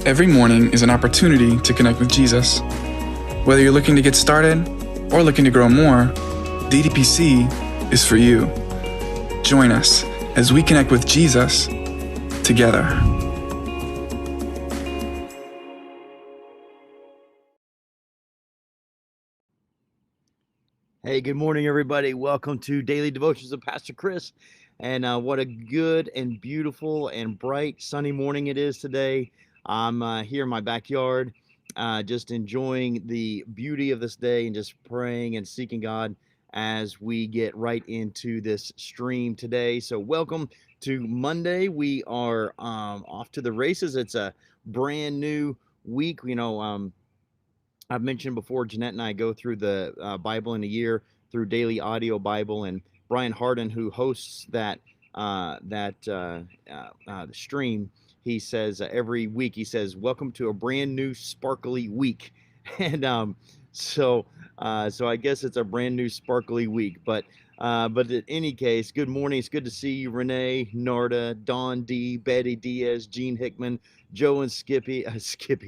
Every morning is an opportunity to connect with Jesus. Whether you're looking to get started or looking to grow more, DDPC is for you. Join us as we connect with Jesus together. Hey, good morning, everybody. Welcome to Daily Devotions of Pastor Chris. And what a good and beautiful and bright sunny morning it is today. I'm here in my backyard, just enjoying the beauty of this day and just praying and seeking God as we get right into this stream today. So welcome to Monday. We are off to the races. It's a brand new week. I've mentioned before, Jeanette and I go through the Bible in a year through Daily Audio Bible, and Brian Harden, who hosts the stream, he says every week, he says, "Welcome to a brand new sparkly week," and so I guess it's a brand new sparkly week. But in any case, good morning. It's good to see you, Renee, Narda, Dawn D, Betty Diaz, Gene Hickman, Joe and Skippy,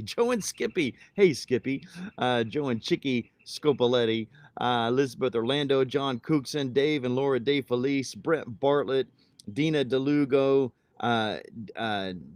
Joe and Skippy. Hey, Skippy. Joe and Chicky Scopoletti, Elizabeth Orlando, John Cookson, Dave and Laura Day Felice, Brent Bartlett, Dina DeLugo,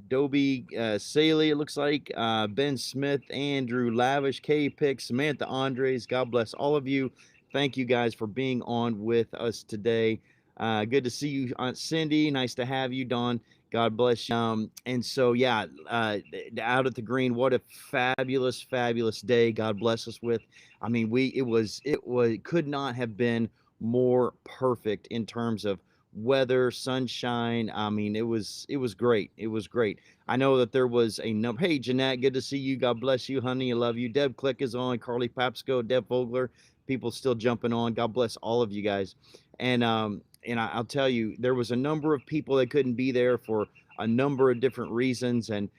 Dobie Saley, it looks like, Ben Smith, Andrew Lavish, K Pick, Samantha Andres. God bless all of you. Thank you guys for being on with us today. Good to see you, Aunt Cindy. Nice to have you, Dawn. God bless you. And so, yeah, out at the green, what a fabulous, fabulous day God bless us with. I mean, it could not have been more perfect in terms of weather, sunshine. I mean, it was great. It was great. I know that there was a number. Hey, Jeanette, good to see you. God bless you, honey. I love you. Deb Click is on. Carly Papsco, Deb Vogler. People still jumping on. God bless all of you guys. And I'll tell you, there was a number of people that couldn't be there for a number of different reasons. And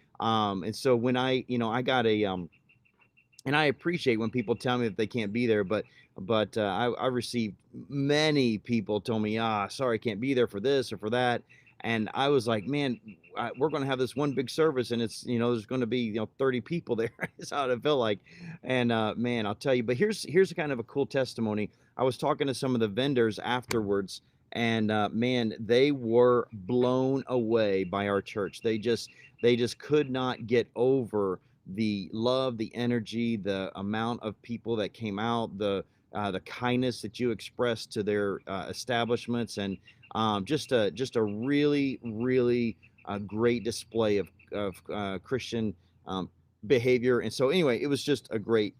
so when I got and I appreciate when people tell me that they can't be there, but I received many people told me, sorry, I can't be there for this or for that. And I was like, man, we're going to have this one big service, and it's, there's going to be 30 people there. That's how it felt like. And man, I'll tell you. But here's kind of a cool testimony. I was talking to some of the vendors afterwards, and man, they were blown away by our church. They just could not get over the love, the energy, the amount of people that came out, the kindness that you expressed to their establishments, and just a really, really great display of Christian behavior. And so anyway, it was just a great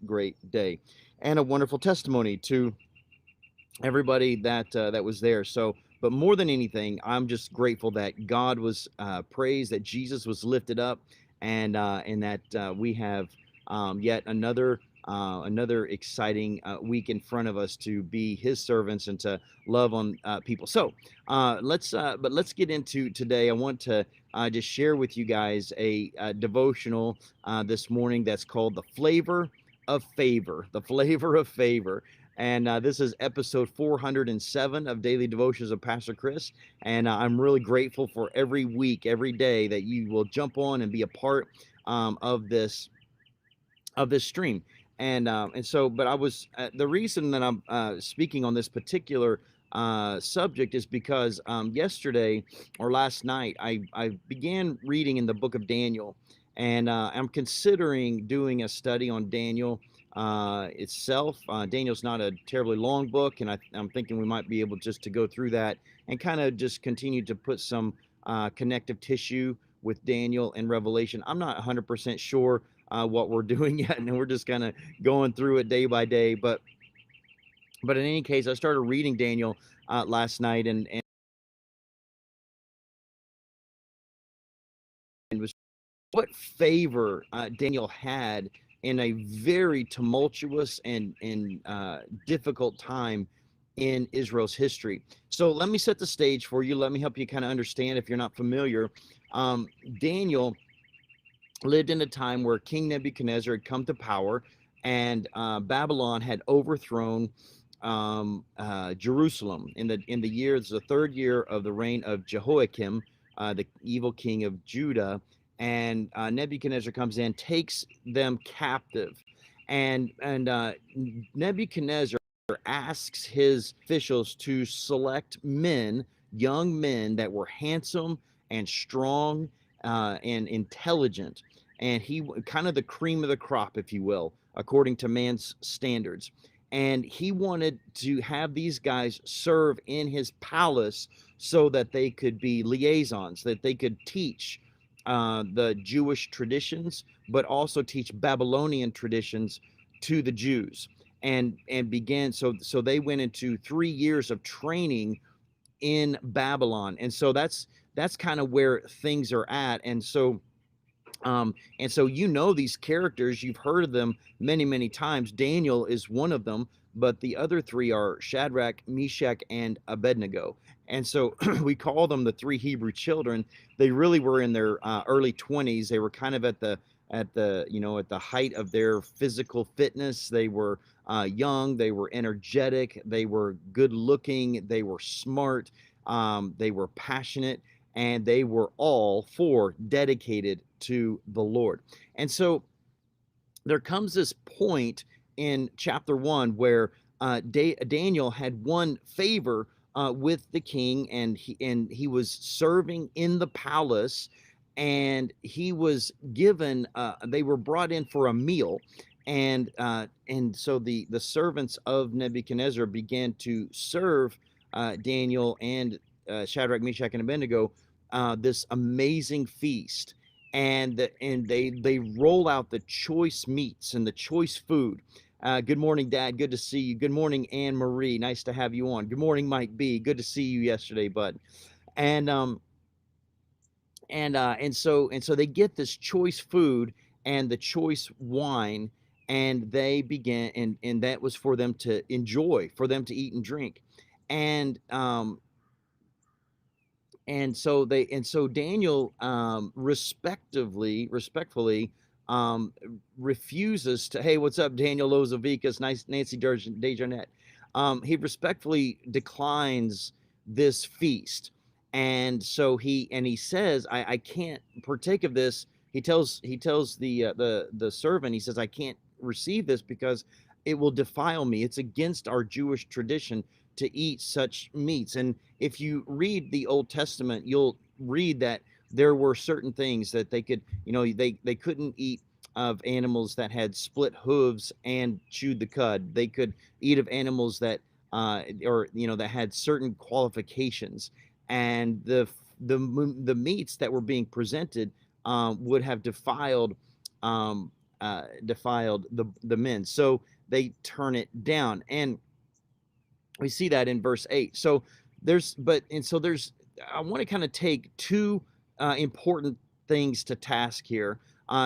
day and a wonderful testimony to everybody that was there. So, but more than anything, I'm just grateful that God was praised, that Jesus was lifted up, and that we have yet another exciting week in front of us to be His servants and to love on people. So let's get into today. I want to just share with you guys a devotional this morning that's called "The Flavor of Favor." The flavor of favor. And this is episode 407 of Daily Devotions of Pastor Chris. And I'm really grateful for every week, every day that you will jump on and be a part of this stream. And so, but I was the reason that I'm speaking on this particular subject is because yesterday or last night I began reading in the book of Daniel, and I'm considering doing a study on Daniel itself. Daniel's not a terribly long book, and I'm thinking we might be able just to go through that and kind of just continue to put some connective tissue with Daniel and Revelation. I'm not 100% sure what we're doing yet, and we're just kind of going through it day by day. But in any case, I started reading Daniel last night, and was what favor Daniel had in a very tumultuous and difficult time in Israel's history. So let me set the stage for you. Let me help you kind of understand if you're not familiar. Daniel lived in a time where King Nebuchadnezzar had come to power, and Babylon had overthrown Jerusalem in the year, it's the third year of the reign of Jehoiakim, the evil king of Judah. and Nebuchadnezzar comes in, takes them captive, and Nebuchadnezzar asks his officials to select men, young men that were handsome and strong and intelligent, and he kind of the cream of the crop, if you will, according to man's standards. And he wanted to have these guys serve in his palace so that they could be liaisons, that they could teach the Jewish traditions, but also teach Babylonian traditions to the Jews. And began, so they went into 3 years of training in Babylon. And so that's kind of where things are at. And so these characters, you've heard of them many, many times. Daniel is one of them, but the other three are Shadrach, Meshach, and Abednego. And so we call them the three Hebrew children. They really were in their early 20s. They were kind of at the height of their physical fitness. They were young, they were energetic, they were good looking, they were smart, they were passionate, and they were all four dedicated to the Lord. And so there comes this point in chapter 1 where Daniel had won favor with the king, and he was serving in the palace, and he was given. They were brought in for a meal, and so the servants of Nebuchadnezzar began to serve Daniel and Shadrach, Meshach, and Abednego this amazing feast. And they roll out the choice meats and the choice food. Good morning, Dad. Good to see you. Good morning, Anne Marie. Nice to have you on. Good morning, Mike B. Good to see you yesterday, bud. And so they get this choice food and the choice wine, and they began, and that was for them to enjoy, for them to eat and drink. And so Daniel respectfully refuses to. Hey, what's up, Daniel Lozovikas? Nice, Nancy Desjardins. He respectfully declines this feast, and so he says, I can't partake of this. He tells the servant, he says, I can't receive this because it will defile me. It's against our Jewish tradition to eat such meats. And if you read the Old Testament, you'll read that there were certain things that they could, they couldn't eat of animals that had split hooves and chewed the cud. They could eat of animals that that had certain qualifications, and the meats that were being presented would have defiled the men. So they turn it down, and we see that in verse 8. So I want to kind of take two important things to task here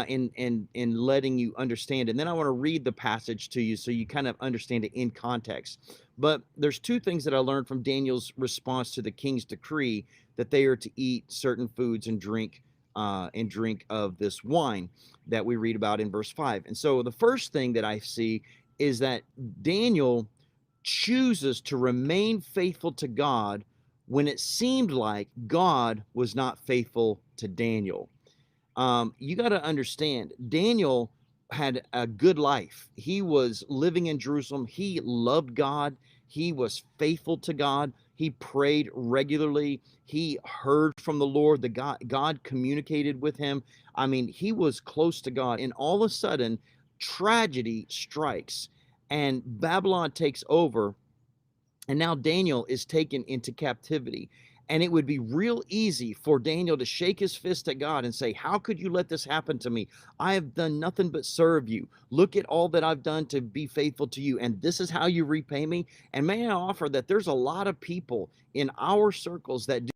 in letting you understand, and then I want to read the passage to you so you kind of understand it in context. But there's two things that I learned from Daniel's response to the king's decree, that they are to eat certain foods and drink of this wine that we read about in verse 5. And so the first thing that I see is that Daniel chooses to remain faithful to God when it seemed like God was not faithful to Daniel. You got to understand, Daniel had a good life. He was living in Jerusalem. He loved God. He was faithful to God. He prayed regularly. He heard from the Lord. God communicated with him. I mean, he was close to God. And all of a sudden, tragedy strikes, and Babylon takes over, and now Daniel is taken into captivity. And it would be real easy for Daniel to shake his fist at God and say, how could you let this happen to me? I have done nothing but serve you. Look at all that I've done to be faithful to you, and this is how you repay me? And may I offer that there's a lot of people in our circles that do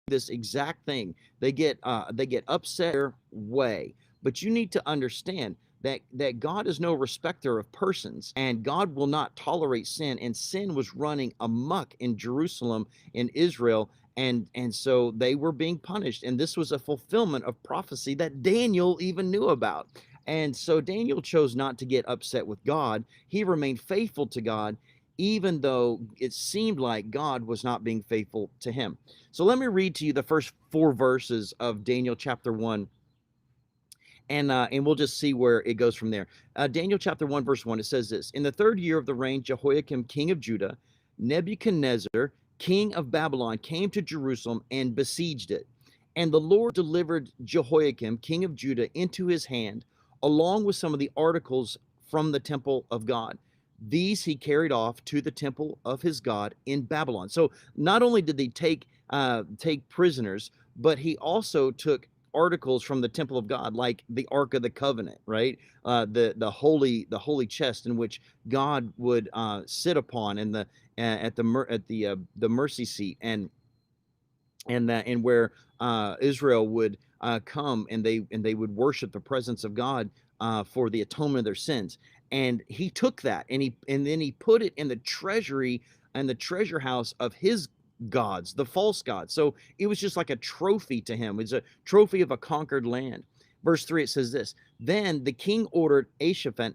this exact thing. They get upset their way. But you need to understand that God is no respecter of persons, and God will not tolerate sin. And sin was running amok in Jerusalem, in Israel, and so they were being punished. And this was a fulfillment of prophecy that Daniel even knew about. And so Daniel chose not to get upset with God. He remained faithful to God. even though it seemed like God was not being faithful to him. So let me read to you the first 4 verses of Daniel chapter 1, and we'll just see where it goes from there. Daniel chapter 1, verse 1, it says this: In the 3rd year of the reign, Jehoiakim, king of Judah, Nebuchadnezzar, king of Babylon, came to Jerusalem and besieged it. And the Lord delivered Jehoiakim, king of Judah, into his hand, along with some of the articles from the temple of God. These he carried off to the temple of his God in Babylon. So not only did they take prisoners, but he also took articles from the temple of God, like the Ark of the Covenant, right? The holy chest in which God would sit upon, and the mercy seat, and where Israel would come, and they would worship the presence of God for the atonement of their sins. And he took that, and then he put it in the treasury and the treasure house of his gods, the false gods. So it was just like a trophy to him. It's a trophy of a conquered land. Verse 3, it says this: Then the king ordered Ashpenaz,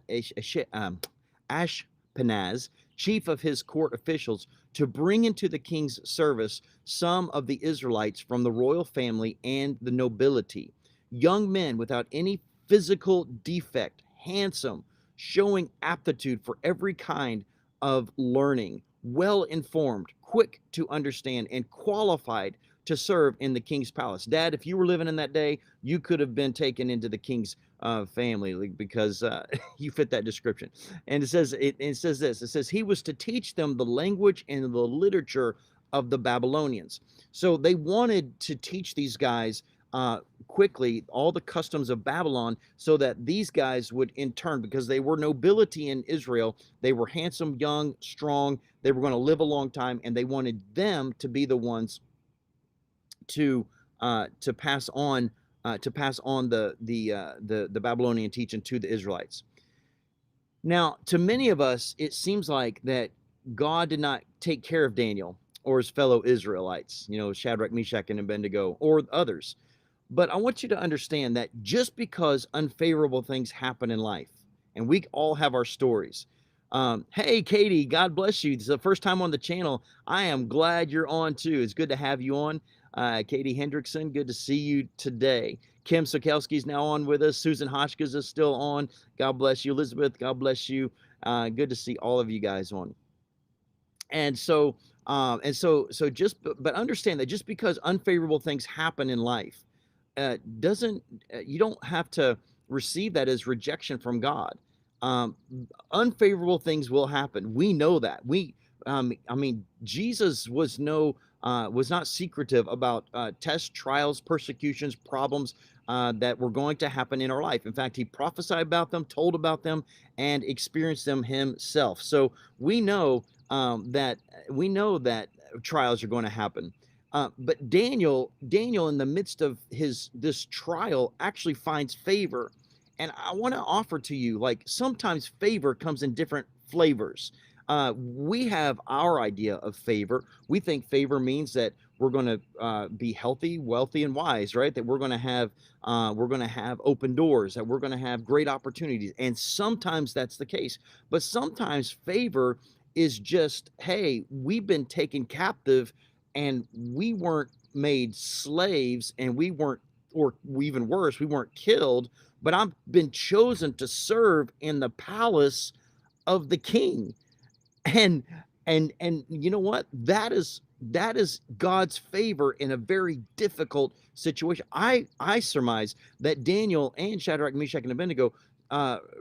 chief of his court officials, to bring into the king's service some of the Israelites from the royal family and the nobility, young men without any physical defect, handsome, showing aptitude for every kind of learning, well informed, quick to understand, and qualified to serve in the king's palace. Dad, if you were living in that day, you could have been taken into the king's family, because you fit that description. And it says this: it says he was to teach them the language and the literature of the Babylonians. So they wanted to teach these guys quickly all the customs of Babylon, so that these guys would in turn, because they were nobility in Israel, they were handsome, young, strong, they were going to live a long time, and they wanted them to be the ones to pass on the Babylonian teaching to the Israelites. Now, to many of us, it seems like that God did not take care of Daniel or his fellow Israelites, Shadrach, Meshach, and Abednego, or others. But I want you to understand that just because unfavorable things happen in life, and we all have our stories. Hey, Katie, God bless you. This is the first time on the channel. I am glad you're on too. It's good to have you on. Katie Hendrickson, good to see you today. Kim Sokelski's now on with us. Susan Hotchkiss is still on. God bless you. Elizabeth, God bless you. Good to see all of you guys on. And so understand that just because unfavorable things happen in life, you don't have to receive that as rejection from God. Unfavorable things will happen. We know that. Jesus was not secretive about tests, trials, persecutions, problems that were going to happen in our life. In fact, he prophesied about them, told about them, and experienced them himself. So we know that trials are going to happen. But Daniel, in the midst of this trial, actually finds favor. And I want to offer to you, like, sometimes favor comes in different flavors. We have our idea of favor. We think favor means that we're going to be healthy, wealthy, and wise, right? That we're going to have open doors, that we're going to have great opportunities. And sometimes that's the case. But sometimes favor is just, hey, we've been taken captive, and we weren't made slaves, and we weren't, or even worse, we weren't killed, but I've been chosen to serve in the palace of the king. And you know what? That is God's favor in a very difficult situation. I surmise that Daniel and Shadrach, Meshach, and Abednego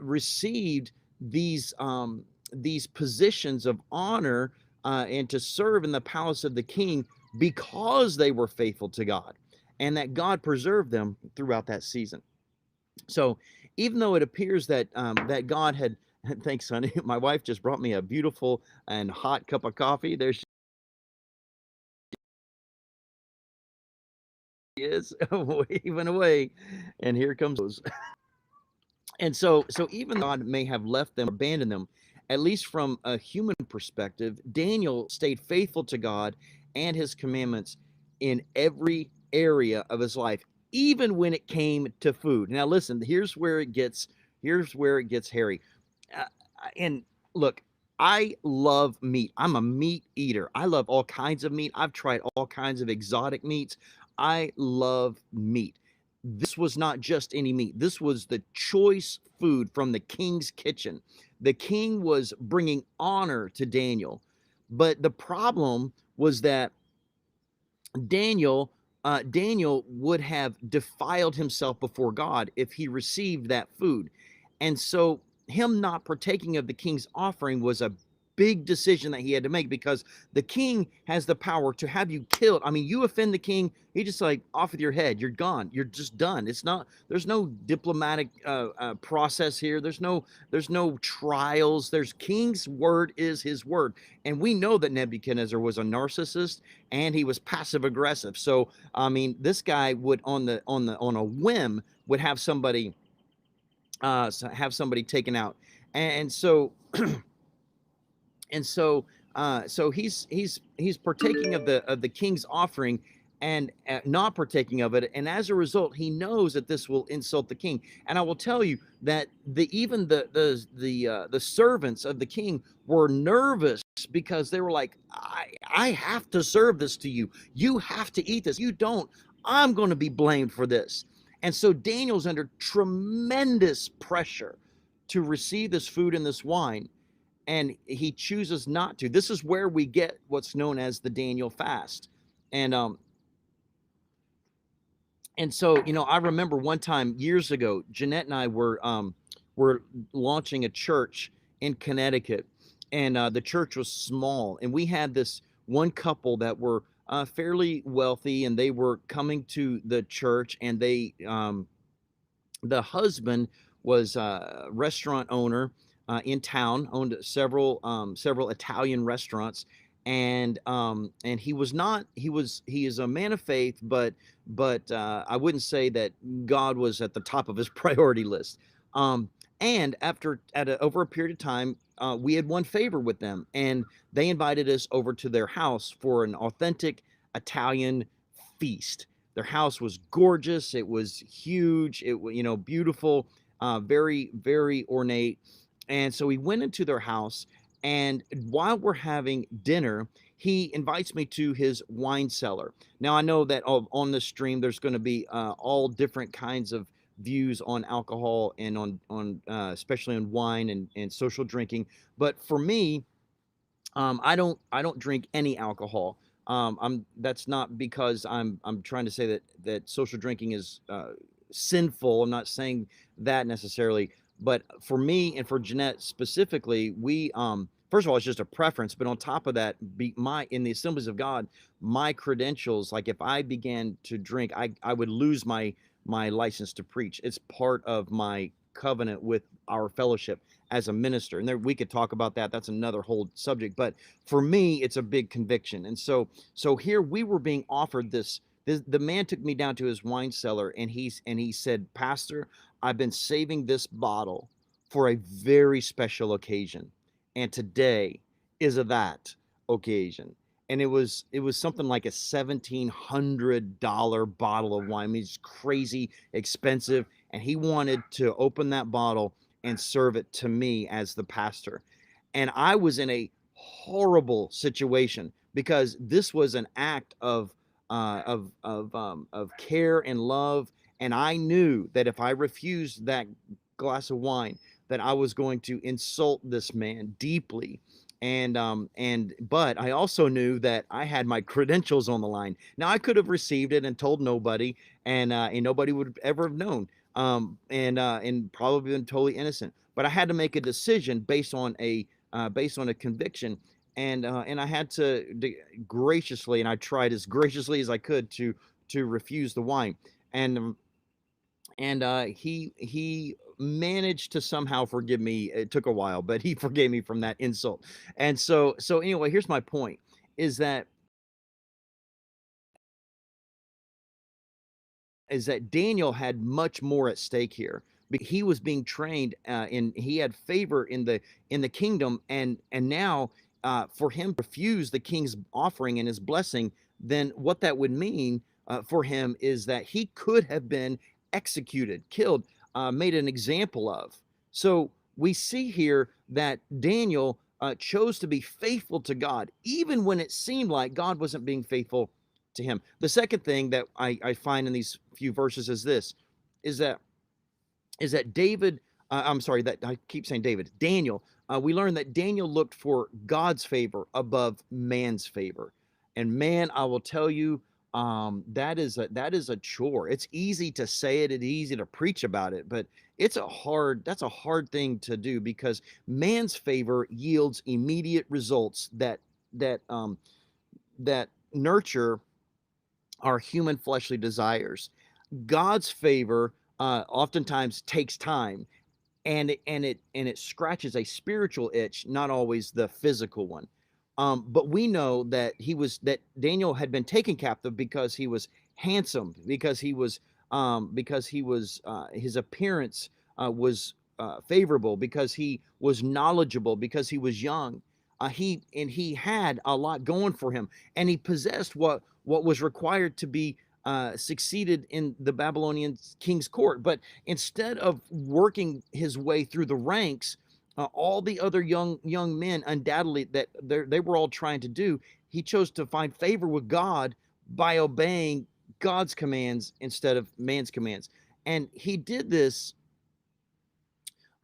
received these positions of honor and to serve in the palace of the king because they were faithful to God, and that God preserved them throughout that season. So even though it appears that that God had, thanks, honey, my wife just brought me a beautiful and hot cup of coffee. There she is, waving away, and here comes those. And so even God may have left them, abandoned them, at least from a human perspective, Daniel stayed faithful to God and his commandments in every area of his life, even when it came to food. Now listen, here's where it gets hairy. And look, I love meat. I'm a meat eater. I love all kinds of meat. I've tried all kinds of exotic meats. I love meat. This was not just any meat. This was the choice food from the king's kitchen. The king was bringing honor to Daniel. But the problem was that Daniel Daniel would have defiled himself before God if he received that food. And so him not partaking of the king's offering was a big decision that he had to make, because the king has the power to have you killed. I mean, you offend the king, he just like off with your head, you're gone, you're just done. It's not, there's no diplomatic process here. There's no trials. There's King's word is his word. And we know that Nebuchadnezzar was a narcissist and he was passive aggressive. So I mean, this guy would on a whim would have somebody taken out. And so so he's partaking of the king's offering, and not partaking of it, and as a result he knows that this will insult the king. And I will tell you that the servants of the king were nervous, because they were like, I have to serve this to you, you have to eat this, you don't, I'm going to be blamed for this. And so Daniel's under tremendous pressure to receive this food and this wine, and he chooses not to. This is where we get what's known as the Daniel fast. And so, you know, I remember one time years ago, Jeanette and I were launching a church in Connecticut, and the church was small, and we had this one couple that were fairly wealthy, and they were coming to the church, and the husband was a restaurant owner in town, owned several Italian restaurants, and he was not he is a man of faith, but I wouldn't say that God was at the top of his priority list. And over a period of time, we had won favor with them, and they invited us over to their house for an authentic Italian feast. Their house was gorgeous. It was huge. It was, you know, beautiful, very, very ornate. And so we went into their house, and while we're having dinner, he invites me to his wine cellar. Now, I know that on the stream, there's going to be all different kinds of views on alcohol and on especially on wine and social drinking. But for me, I don't drink any alcohol. That's not because I'm trying to say that social drinking is sinful. I'm not saying that necessarily, but for me and for Jeanette specifically, we first of all, it's just a preference. But on top of that, in the Assemblies of God, my credentials, like if I began to drink, I would lose my license to preach. It's part of my covenant with our fellowship as a minister, and there we could talk about that. That's another whole subject. But for me, it's a big conviction. And so here we were being offered this. The man took me down to his wine cellar, and he said, "Pastor, I've been saving this bottle for a very special occasion, and today is that occasion." And it was something like a $1,700 bottle of wine. I mean, it's crazy expensive, and he wanted to open that bottle and serve it to me as the pastor. And I was in a horrible situation, because this was an act of care and love, and I knew that if I refused that glass of wine, that I was going to insult this man deeply. But I also knew that I had my credentials on the line. Now, I could have received it and told nobody, and nobody would ever have known, and probably been totally innocent. But I had to make a decision based on a conviction, and I had to graciously, and I tried as graciously as I could to refuse the wine. And he managed to somehow forgive me. It took a while, but he forgave me from that insult. And so anyway, here's my point: is that Daniel had much more at stake here. He was being trained, and he had favor in the kingdom, and now for him to refuse the king's offering and his blessing, then what that would mean for him is that he could have been executed, killed, made an example of. So we see here that Daniel chose to be faithful to God, even when it seemed like God wasn't being faithful to him. The second thing that I find in these few verses is this, is that David, I'm sorry, that I keep saying David, Daniel, we learn that Daniel looked for God's favor above man's favor. And man, I will tell you, that is a chore. It's easy to say it, it's easy to preach about it, but that's a hard thing to do, because man's favor yields immediate results that um, that nurture our human fleshly desires. God's favor oftentimes takes time, and it scratches a spiritual itch, not always the physical one. But we know that Daniel had been taken captive because he was handsome, because he was his appearance was favorable, because he was knowledgeable, because he was young. He had a lot going for him, and he possessed what was required to be succeeded in the Babylonian king's court. But instead of working his way through the ranks, all the other young men, undoubtedly, that they were all trying to do, he chose to find favor with God by obeying God's commands instead of man's commands. And he did this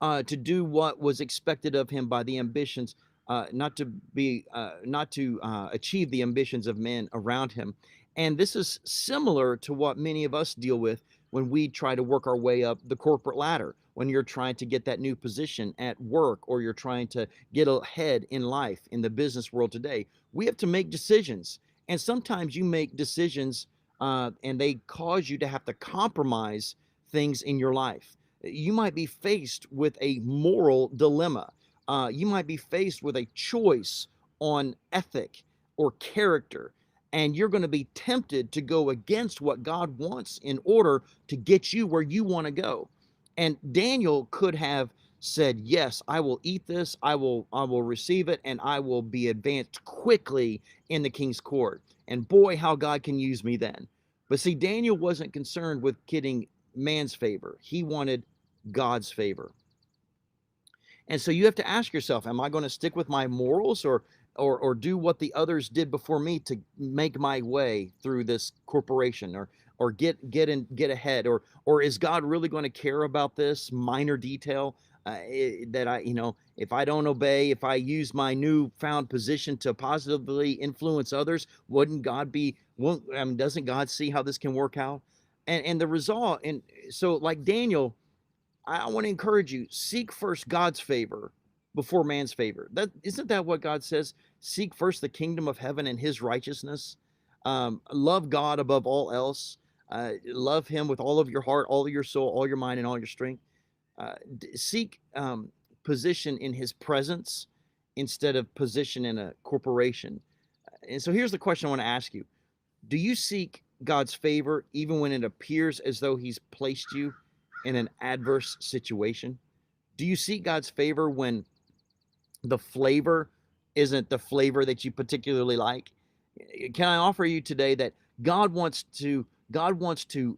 to do what was expected of him by the ambitions, not to achieve the ambitions of men around him. And this is similar to what many of us deal with when we try to work our way up the corporate ladder. When you're trying to get that new position at work, or you're trying to get ahead in life in the business world today, we have to make decisions. And sometimes you make decisions, and they cause you to have to compromise things in your life. You might be faced with a moral dilemma. You might be faced with a choice on ethic or character, and you're going to be tempted to go against what God wants in order to get you where you want to go. And Daniel could have said, "Yes, I will eat this. I will receive it, and I will be advanced quickly in the king's court. And boy, how God can use me then." But see, Daniel wasn't concerned with getting man's favor. He wanted God's favor. And so you have to ask yourself, am I going to stick with my morals, or do what the others did before me to make my way through this corporation, or get ahead, or is God really going to care about this minor detail, that if I don't obey, if I use my newfound position to positively influence others, doesn't God see how this can work out? And the result, and so, like Daniel, I want to encourage you, seek first God's favor before man's favor. That isn't that what God says? Seek first the kingdom of heaven and his righteousness. Love God above all else. Love him with all of your heart, all of your soul, all your mind, and all your strength. Seek position in his presence instead of position in a corporation. And so here's the question I want to ask you. Do you seek God's favor even when it appears as though he's placed you in an adverse situation? Do you seek God's favor when the flavor isn't the flavor that you particularly like? Can I offer you today that God wants to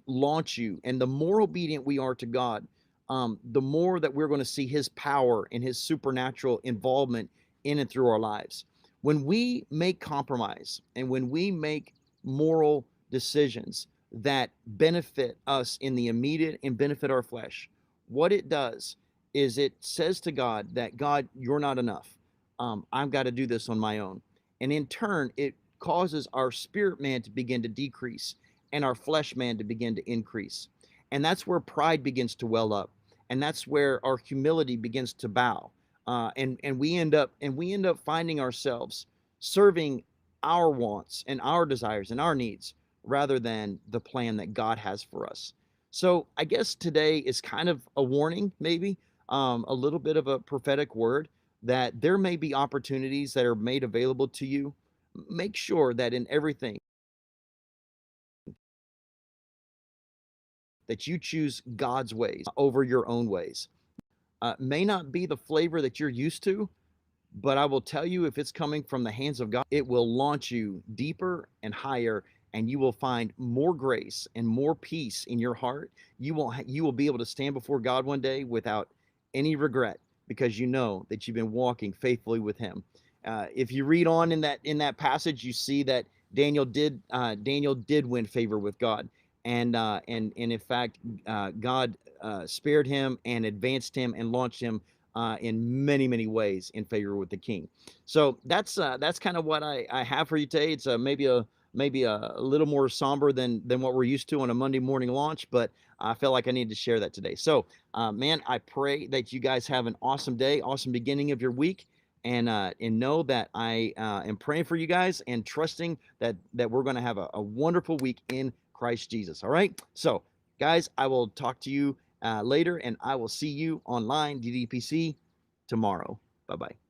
launch you, and the more obedient we are to God, the more that we're going to see his power and his supernatural involvement in and through our lives. When we make compromise, and when we make moral decisions that benefit us in the immediate and benefit our flesh, what it does is it says to God that, God, you're not enough. I've got to do this on my own. And in turn, it causes our spirit man to begin to decrease and our flesh man to begin to increase. And that's where pride begins to well up. And that's where our humility begins to bow. And we end up finding ourselves serving our wants and our desires and our needs rather than the plan that God has for us. So I guess today is kind of a warning, maybe a little bit of a prophetic word, that there may be opportunities that are made available to you. Make sure that in everything that you choose God's ways over your own ways. May not be the flavor that you're used to, but I will tell you, if it's coming from the hands of God, it will launch you deeper and higher, and you will find more grace and more peace in your heart. You will be able to stand before God one day without any regret, because you know that you've been walking faithfully with him. If you read on in that passage, you see that Daniel did win favor with God, and in fact, God spared him and advanced him and launched him in many ways in favor with the king. So that's kind of what I have for you today. It's maybe a little more somber than what we're used to on a Monday morning launch, but I felt like I needed to share that today. So, man, I pray that you guys have an awesome day, awesome beginning of your week, and know that I am praying for you guys and trusting that we're going to have a wonderful week in Christ Jesus. All right. So, guys, I will talk to you later, and I will see you online, DDPC, tomorrow. Bye bye.